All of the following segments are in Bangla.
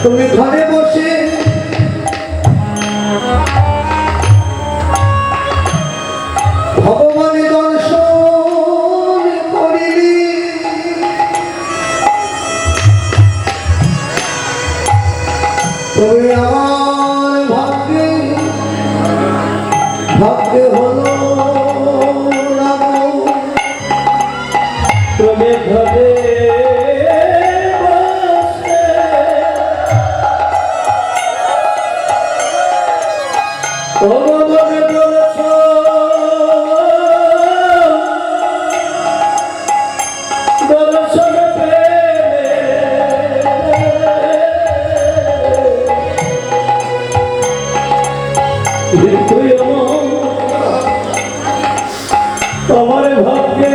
তুমি ঘরে বসে ভগবানের দর্শন করিলি, তুমি আমার ভাগ্যে ভাগ্যে হলো তুমি ঘরে আমার ভাগ্যে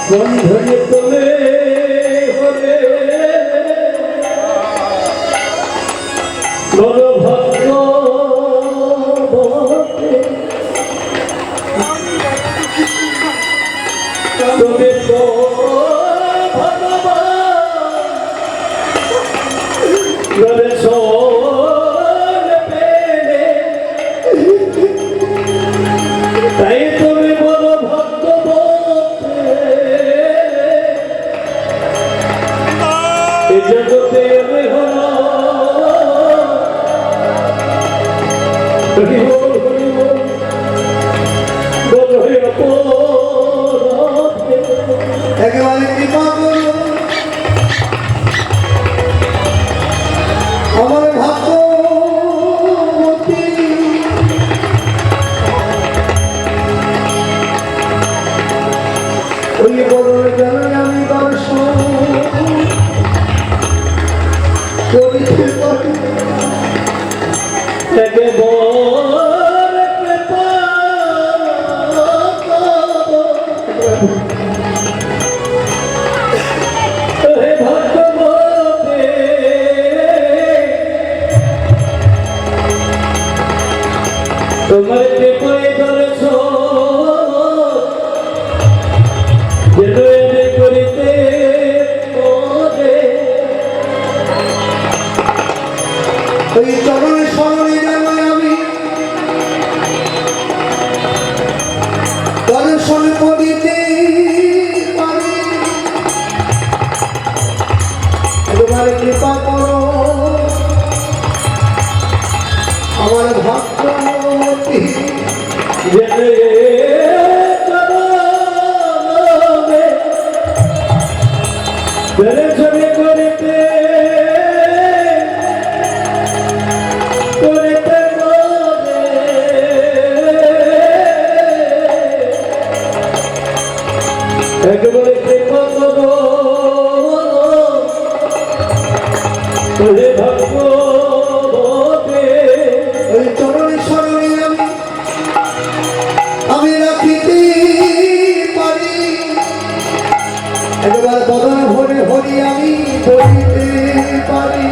বন্ধনে তোলে হলে নরভক্ত বটে তবে তো তাই তুমি বড় ভক্ত এই জগতে একেবারে কৃপা করো আমার ভাগ্যবতী ওই বড় যেন আমি দর্শন করিতে পারি তোমার কৃপায় দর্শ করিতে ওই চরণের স্মরণে যেন আমি দর্শন করিতে পারি তোমার কৃপা করো আমার ভক্তমতী দর্শনে করিতে একবারে কৃপা করো ভগবতে ওই চরণের স্মরণে আমি রাখিতে পারি একবার বদন ভরে হরি আমি বলিতে পারি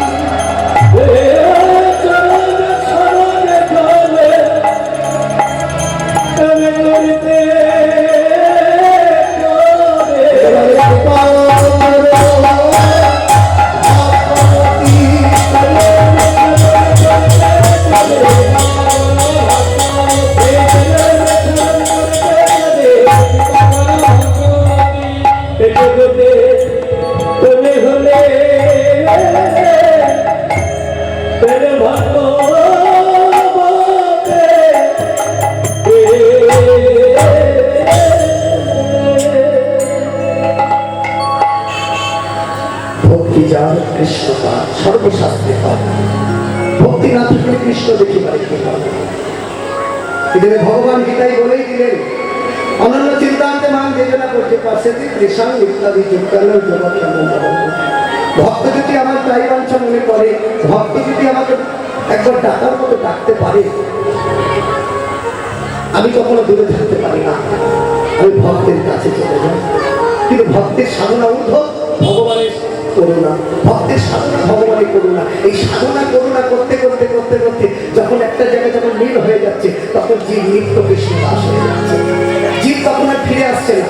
তুমি হলে ভালো ভক্তি যার কৃষ্ণ পার সর্বশাস্ত্রে পার ভক্তি না থাকলে কৃষ্ণ দেখিবার কি পাবে এখানে ভগবান গীতাই বলেই দিলেন অনন্য চিন্তান্তে মান যোজনা করতে পারছে কৃষাণ ইত্যাদি যুক্তালের জগৎ ভক্ত যদি আমার চাই বাঞ্ছা মনে করে ভক্ত যদি আমাকে একবার ডাকার মতো ডাকতে পারে আমি কখনো দূরে থাকতে পারি না আমি ভক্তের কাছে চলে যাই কিন্তু ভক্তের সাধনা ঊর্ধ্ব ভগবানের করুণা ভক্তের সাধনা ভগবানের করুণা এই সাধনা করুণা করতে করতে করতে করতে যখন একটা জায়গায় যখন নীল হয়ে যাচ্ছে তখন জীব নিত্য কৃষ্ণ দাস হয়ে যাচ্ছে জীব তখন আর ফিরে আসছে না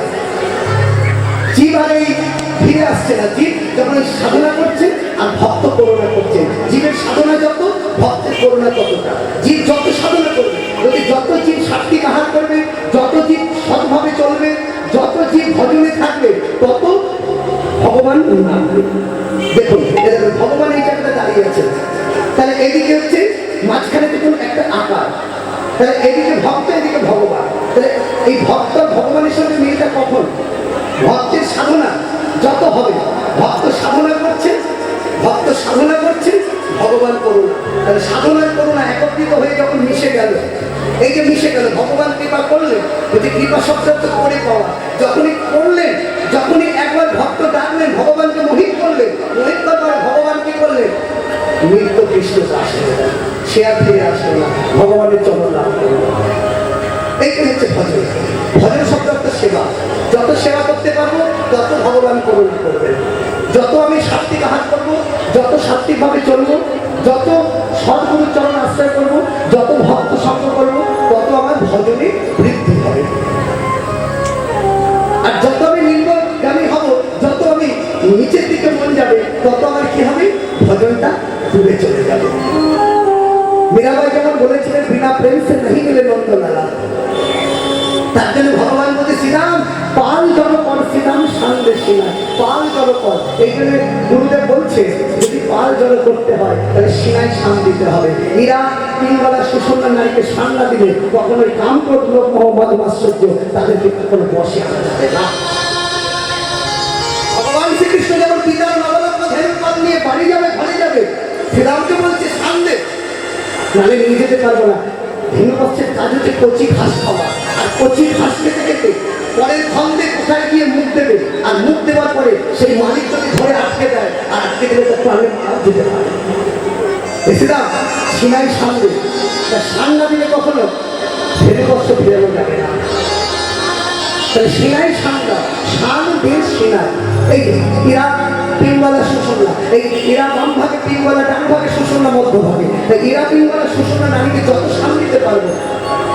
জীব আর এই ফিরে আসছে না জীব যখন সাধনা করছে আর ভক্ত করুণা করছে জীবের সাধনা যত ভক্তের করুণা ততটা জীব যত সাধনা করবে যদি যত জীব সাত্বিক আহার করবে যত জীব সৎভাবে চলবে যত জীব ভজনে থাকবে তত ভগবান দেখুন ভগবান এই জায়গাটা দাঁড়িয়ে আছে তাহলে এদিকে হচ্ছে মাঝখানে দেখুন একটা আকার তাহলে এদিকে ভক্ত এদিকে ভগবান তাহলে এই ভক্ত ভগবানের সঙ্গে মিলটা কখন ভক্তের সাধনা যত হবে ভক্ত সাধনা করছে ভগবান করুণা তাহলে সাধনার করুণা একত্রিত হয়ে যখন মিশে গেল এই যে মিশে গেল ভগবান কৃপা করলেন যদি কৃপা শব্দ করে পাওয়া যখনই করলেন যখনই একবার ভক্ত ডাকলেন ভগবানকে মোহিত করলেন মোহিত করার ভগবান কি করলেন নিত্য কৃষ্ণ দাস হয়ে গেল সে আর ফিরে আসলো না ভগবানের চরণ লাভ করল এইটাই হচ্ছে ভজন ভজন শব্দ একটা সেবা যত সেবা করতে পারবো তত ভগবান করুণা করবেন। যত আমি সাত্বিক আহার করবো, যত সাত্বিকভাবে চলবো, যত সদ্গুরুর চরণ আশ্রয় করবো, যত ভক্ত সঙ্গ করবো, তত আমার ভজনে বৃদ্ধি হবে। আর যত আমি নিম্নগামী হব, যত আমি নিচের দিকে মন যাবে, তত আমার কি হবে, ভজনটা দূরে চলে যাবে। মীরাবাই যেমন বলেছিলেন, বিনা প্রেম সে नहीं मिले নন্দলালা। তার জন্য ভগবান বলছে, শ্রীরাম পাল জনপদ, শ্রীরাম সান্দে সিনাই, পাল জনপদ। এই জন্য গুরুদেব বলছে, যদি পাল জল করতে হয় তাহলে সিনাই শান দিতে হবে। মীরা তিনবেলা সুষুম্না নারীকে শান না দিলে কখনোই কাম করলো মোহাম্মদ মাশ্চর্য তাদেরকে কখনো বসে আনা যাবে না। ভগবান শ্রীকৃষ্ণ যেমন পিতার নবরত্ন ধেনুকাল নিয়ে বাড়ি যাবে, ঘরে যাবে, শ্রীরামকে বলছে শান দে, নাহলে নিয়ে যেতে পারবো না। ধেনুকচ্ছের কাজ হচ্ছে কচি ঘাস খাওয়া, আর কচি ঘাস খেতে খেতে পরের খন্দে কোথায় গিয়ে মুখ দেবে, আর মুখ দেওয়ার পরে সেই মালিক যদি ধরে আটকে দেয়, আর আটকে দিলে তার প্রাণে মারা যেতে পারে। শ্রীরাম সিনাই সামনে সান না দিলে কখনো ধেনুকচ্ছ ফেরানো যাবে না। তাহলে সিনাই সামনা, সান দেশ সিনাই। এই এরা তিনবেলা সুষুম্না, এই এরা বাম ভাগে তিনবেলা, ডান ভাগে সুষুম্না, মধ্যভাগে। এরা তিনবেলা সুষুম্না নারীকে যত সান দিতে পারবো,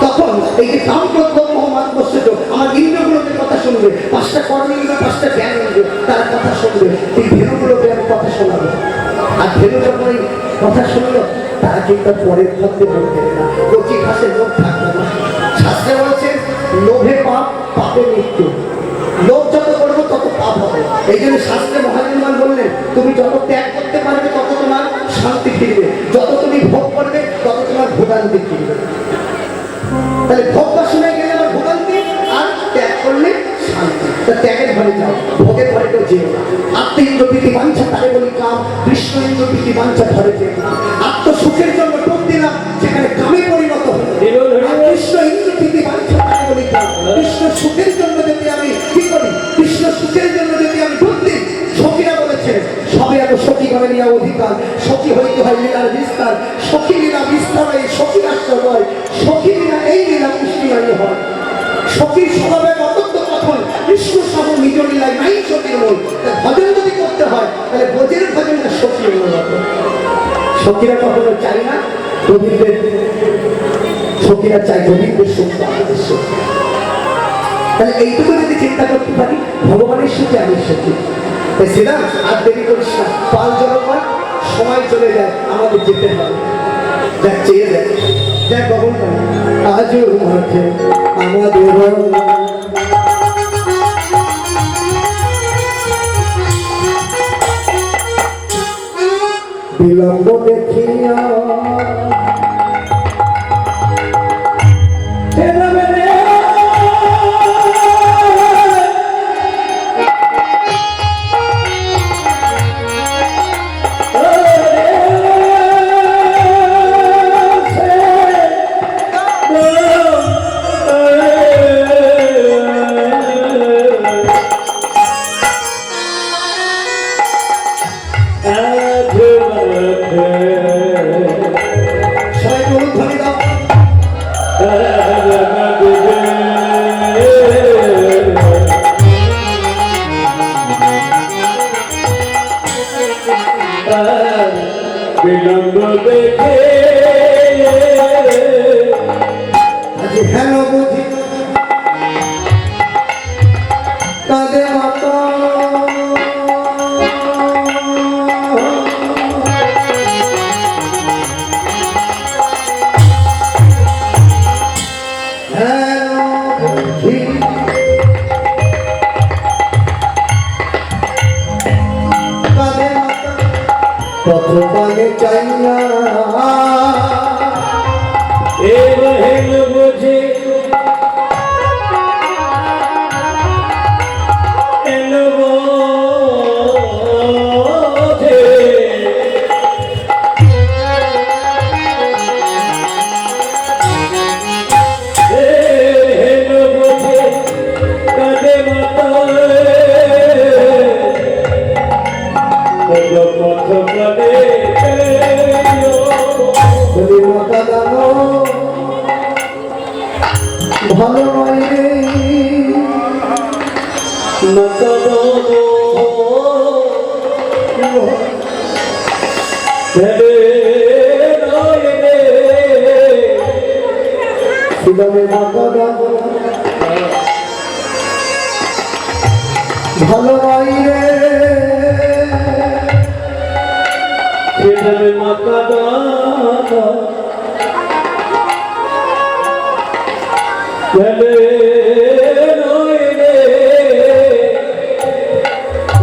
তখন এই যে কাম ক্রোধ মোহ মাৎসর্য, আমার ইন্দ্রগুলোকে কথা শুনবে, পাঁচটা কর্মেন্দ্র, পাঁচটা জ্ঞান ইন্দ্র, তারা কথা শুনবে। এই ধেনুগুলোকে আমি কথা শোনাবো, আর ধেনু যখন এই কথা শুনলো, তারা কিন্তু পরের মধ্যে মুখ দেবে না, কচি ঘাসে মুখ থাকবে না। শাস্ত্রে বলছে, লোভে পাপ, পাপে মৃত্যু। লোভ যত করবো তত পাপ হবে। এই জন্য শাস্ত্রে মহাজনমান বললেন, তুমি যত ত্যাগ করতে পারবে তত তোমার শান্তি ফিরবে, যত তুমি ভোগ করবে তত তোমার ভোগান্তি ফিরবে। তাহলে ভোগ বাসনায় গেলে আমার ভোগান্তি, আর ত্যাগ করলে শান্তি। তা ত্যাগের ঘরে যাও, ভোগের ঘরে কেউ যেও না। আত্মীন্দ্র প্রীতি বাঞ্ছা তারে বলি কাম, কৃষ্ণ ইন্দ্র প্রীতি বাঞ্ছা ধরে যেও না। আত্মসুখের জন্য টোপ দিলাম, সেখানে কামে পরিণত হলো। কৃষ্ণ ইন্দ্র প্রীতি বাঞ্ছা তারে বলি কাম, কৃষ্ণ সুখের জন্য যদি আমি কি করি, কৃষ্ণ সুখের জন্য যদি আমি ডুব দিই, সখীরা বলেছে, সবে এত সখী করে নিয়ে অধিকার, সখী হইতে হয় লীলার বিস্তার, সখী লীলা বিস্তার এই সখী রাষ্ট্র নয়, সখী লীলা এই লীলা পুষ্টিমান্য হয়। সখীর স্বভাবে অতত্ব কখন কৃষ্ণ সহ নিজ লীলায় নাই সখীর মন। ভজন যদি করতে হয় তাহলে বোঝের ভজনটা সখী অনুগত। সখীরা কখনো চাই না গোবিন্দের, সখীরা চাই গোবিন্দের সুখ, আমাদের সুখ। তাহলে এইটুকু যদি চিন্তা করতে পারি, ভগবানের সুখে আমি সুখী। শ্রীরাম আর দেরি করিস না, পাল জনপদ, সময় চলে যায়, আমাদের যেতে হবে। যা চেয়ে যায়, যা গগন আজও মাঠে আমাদের বিলম্ব দেখিয়া বিলম্ব দেখে হেন বুঝি কাঁদে মাতা, পথবানে চাইয়া হেন বুঝে হেন বোঝে হেন বুঝে কাঁদে মাতা পথ প্রাণে মাতা জানো ভালো নয় রে, মাতা ভেবে নয়নে সুদামে মাতা ভালো নয় রে সেভাবে মাতা ভেবে নয়নে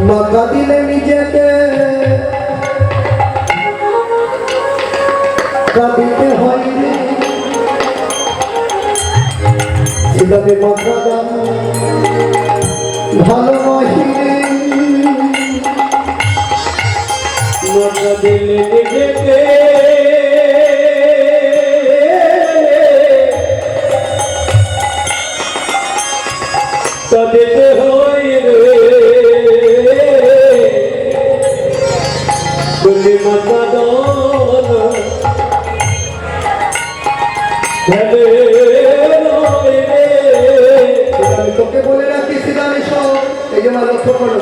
মাতা দিলে নিজেকে কাঁদিতে হয় রে সুদামে মাতা ভালো নয় রে মাতা দিলে নিজেকে কাঁদিতে হয় রে বলি মাতা দল ভেবে নয়নে আমি তোকে বলে রাখি সিদামে সব এই যে আমার লক্ষ্য করো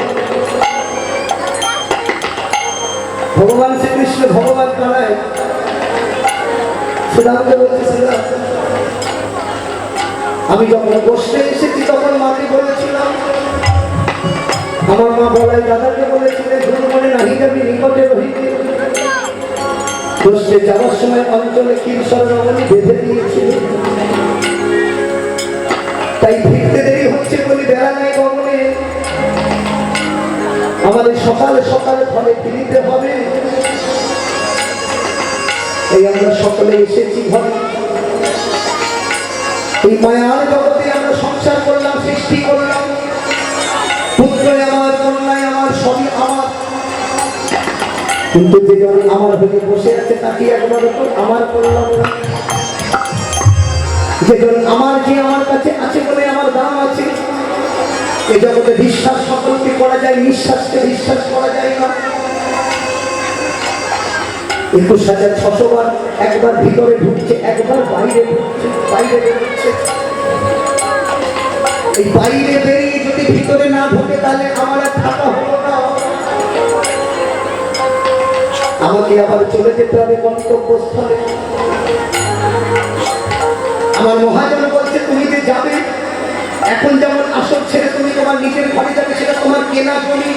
ভগবান শ্রীকৃষ্ণ ভগবান কানায় শ্রীরামকে বলতেছিল আমি যখন বসতে এসেছি তখন মাকে বলেছিলাম আমার মা বলাই দাদাকে বলেছিলেন ধরুন মনে নাহি যাবি নিকটে রহিতে বসতে যাওয়ার সময় অঞ্চলে কিরসর রমণী বেঁধে দিয়েছিল তাই ফিরতে দেরি হচ্ছে বলে বেড়া নাই গমনে আমাদের সকালে সকালে ফলে ফিরিতে হবে এই আমরা সকলে এসেছি ঘরে এই মায়ার জগতে আমরা সংসার করলাম সৃষ্টি করলাম পুত্র আমার কন্যায় আমার সবই আমার কিন্তু যে জন আমার হয়ে বসে আছে তাকে একবার আমার করলাম না যে জন আমার যে আমার কাছে আছে বলে আমার দাম আছে এই জগতে বিশ্বাস সকলকে করা যায় নিঃশ্বাসকে বিশ্বাস করা যায় না ২১,৬০০ বার একবার ভিতরে ঢুকছে একবার বাইরে ঢুকছে বাইরে বেরোচ্ছে এই বাইরে বেরিয়ে যদি ভিতরে না ঢোকে তাহলে আমার আর থাকা হলো না আমাকে আবার চলে যেতে হবে গন্তব্যস্থলে আমার মহাজন বলছে তুমি যে যাবে এখন যেমন আসল ছেড়ে তুমি তোমার নিজের ঘরে যাবে সেটা তোমার কেনা জমি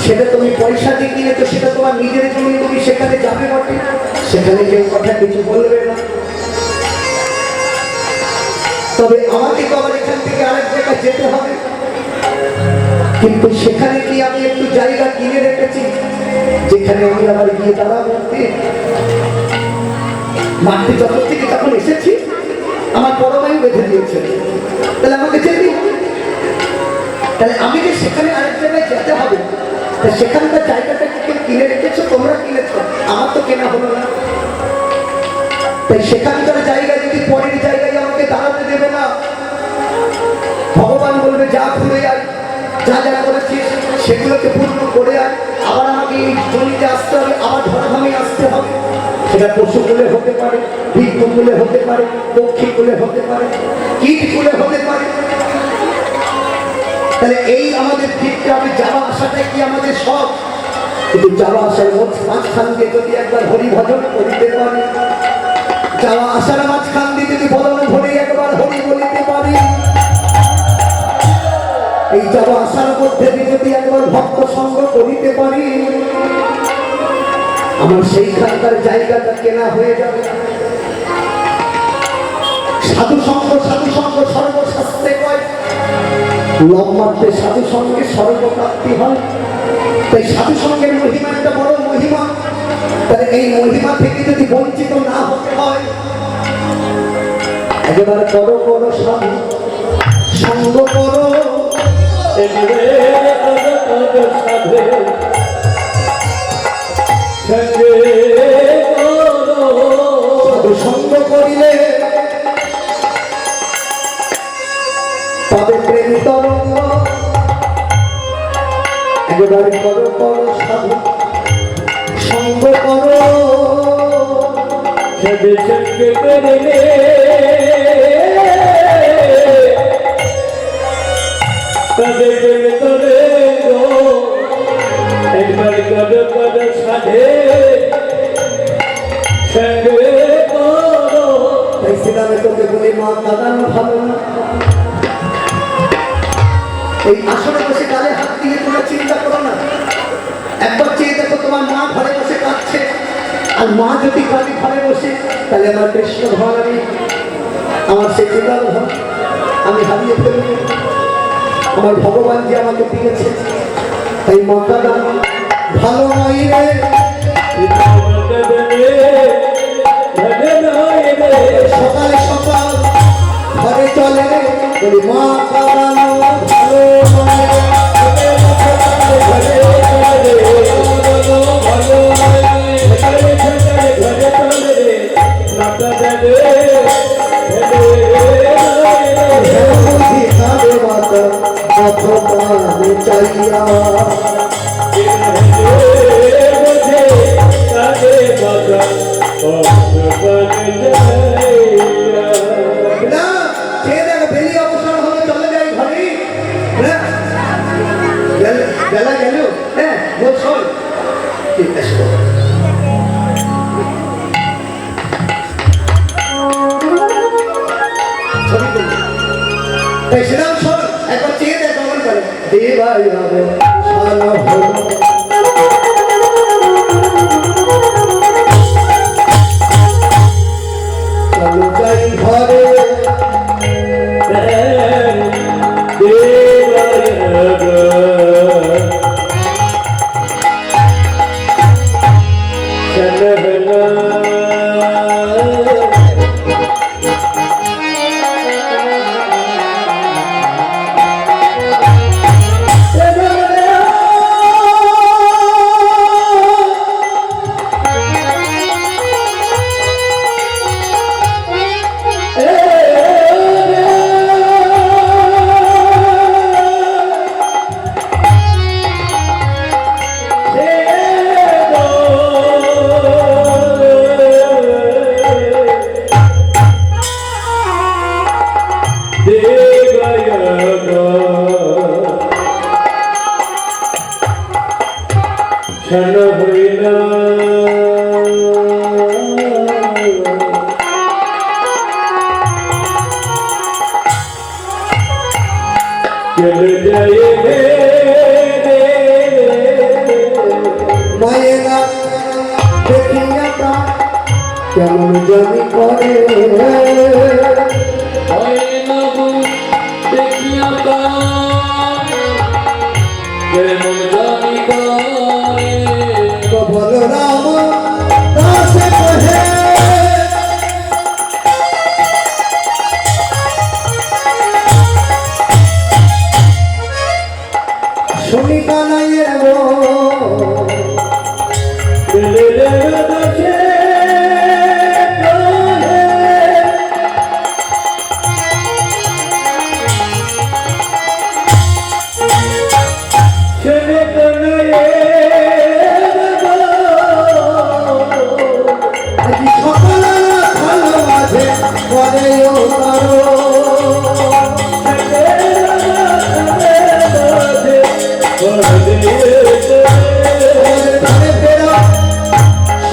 সেটা তুমি পয়সা দিয়ে কিনেছো সেটা তোমার নিজের জমি তুমি সেখানে যাবে বটে সেখানে কেউ কথা কিছু বলবে না তবে আমাকে তো আবার এখান থেকে আরেক জায়গায় যেতে হবে কিন্তু সেখানে কি আমি একটু জায়গা কিনে রেখেছি যেখানে আমি আবার গিয়ে দাঁড়াবো মাঠে জগৎ থেকে যখন এসেছি আমার বড় ভাই বেঁধে দিয়েছে তাহলে আমাকে যেতেই হবে তাহলে আমি যে সেখানে আরেক জায়গায় যেতে হবে সেখানকার জায়গাটা কেউ কিনে রেখেছো তোমরা কিনেছো আমার তো কেনা হলো না তাই সেখানকার জায়গায় যদি পরের জায়গায় আমাকে দাঁড়াতে দেবে না ভগবান বলবে যা ঘুরে আয় যা যা করেছিস সেগুলোকে পূর্ণ করে আয় আবার আমাকে এই জমিতে আসতে হবে আবার ধরাধামে আসতে হবে সেটা পশুকুলে হতে পারে বৃক্ষকুলে হতে পারে পক্ষীকুলে হতে পারে কীটকুলে হতে পারে তাহলে এই আমাদের ফিরতে হবে যাওয়া আসাটা কি আমাদের সব কিন্তু যাওয়া আসার মাঝখান দিয়ে যদি একবার হরি ভজন করিতে পারি যাওয়া আসার মাঝখান দিয়ে যদি বদন ভরে একবার হরি বলিতে পারি এই যাওয়া আসার মধ্যে যদি একবার ভক্ত সঙ্গ করিতে পারি আমার সেইখানকার জায়গাটা কেনা হয়ে যাবে সাধু সঙ্গ সর্বশাস্ত্রে কয় লম্বাতে সাধু সঙ্গে সর্বপ্রাপ্তি হয় তাই সাধু সঙ্গের মহিমা একটা বড় মহিমা তাহলে এই মহিমা থেকে যদি বঞ্চিত না হতে হয় একেবারে করো করো সাধু সঙ্গ করো সাধু সঙ্গ করিলে তবে প্রেম তরঙ্গ একেবারে করো করো সাধু সঙ্গ করো কাঁদে দিল তোরে গো একবার কদ কদ সাধে সঙ্গে করো। তাই সেখানে তোকে বলি মা কাঁদানো ভালো না। এই আসনে বসে কালে হাত দিয়ে তোমরা চিন্তা করো না। একবার চেয়ে দেখো তোমার মা ঘরে বসে কাঁদছে, আর মা যদি কাঁদে ঘরে বসে, তাহলে আমার কৃষ্ণ ঘর আমার সেই পিতার ঘর আমি হারিয়ে ফেলবো। আমার ভগবান যে আমাকে দিয়েছে, তাই মা কাঁদানো ভালো নয় রে। সকাল সকাল ঘরে চলে বলি মা কাঁদানো ভালো নয় রে। বেলা গেল, হ্যাঁ বল শোন, ঠিক আছে ছবি তুলি। তাই সেরাম শোন, একবার চেয়ে দেখ কেমন করে দেবাই হবে ভালো হলো। চলো যাই ঘরে মায়েরা দেখিয়া কেমন জানি করে বলরাম দাসে কহে শুনি কানাইয়ের গো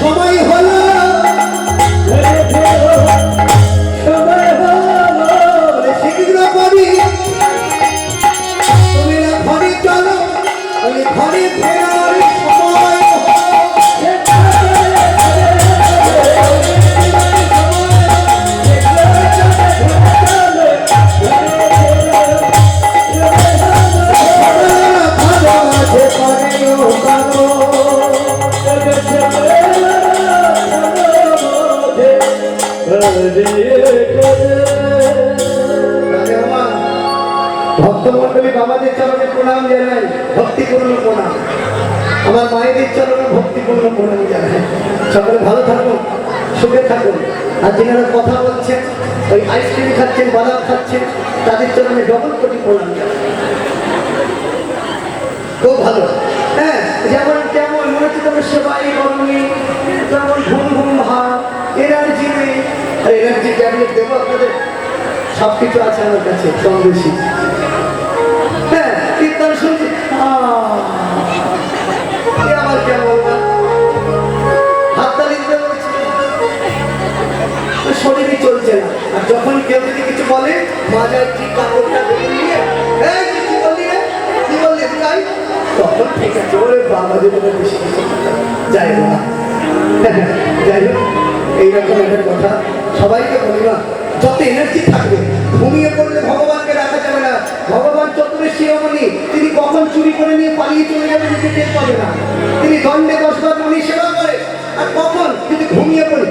সময় হলো শীঘ্র করি তুমি ঘরে চলো, ওই ঘরে ফেরার সময় ভক্তমন্ডলী বাবাদের চরণে প্রণাম জানাই, ভক্তিপূর্ণ প্রণাম। আমার মায়েদের চরণে ভক্তিপূর্ণ প্রণাম জানাই। সকলে ভালো থাকুন, সুখে থাকুন। আর যিনারা কথা বলছেন, ওই আইসক্রিম খাচ্ছেন, বাদাম খাচ্ছেন, তাদের চরণে ডবল কোটি প্রণাম জানাই। খুব ভালো, হ্যাঁ যেমন কেমন মনে হচ্ছে তোমার সেবাই করুনি, যেমন ঘুম ঘুম ভাব, এনার্জি নেই। আর এনার্জি ট্যাবলেট দেবো আপনাদের, সব কিছু আছে আমার কাছে কম বেশি। হ্যাঁ তখন ঠিক আছে ওরে বাবা যদি বেশি কিছু যাই হোক না যাই হোক এইরকম একটা কথা সবাইকে বলি না, যত এনার্জি থাকবে ঘুমিয়ে পড়লে ভগবানকে রাখা যাবে না। ভগবান চতুরের শিরোমণি, তিনি কখন চুরি করে নিয়ে পালিয়ে চলে যাবে নিজে টের পাবে না। তিনি দণ্ডে 10 বার মনি সেবা করে, আর কখন যদি ঘুমিয়ে পড়ে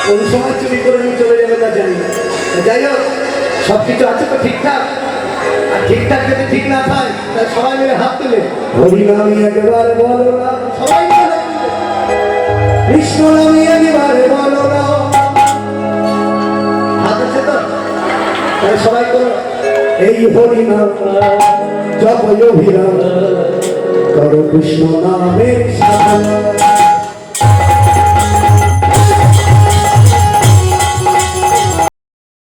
কোন সময় চুরি করে নিয়ে চলে যাবে তা জানি না। যাই হোক সবকিছু আছে তো ঠিকঠাক, আর ঠিকঠাক যদি ঠিক না থাকে তাহলে সবাই মিলে হাত তুলে হরি নামে একবার বলো না, সবাই মিলে হাত তুলে কৃষ্ণ নামে একবার বলো না। হাত আছে তো? তাহলে সবাই করো এই হরি নাম জপ অভিরাম করো কৃষ্ণ নামের সাধনা।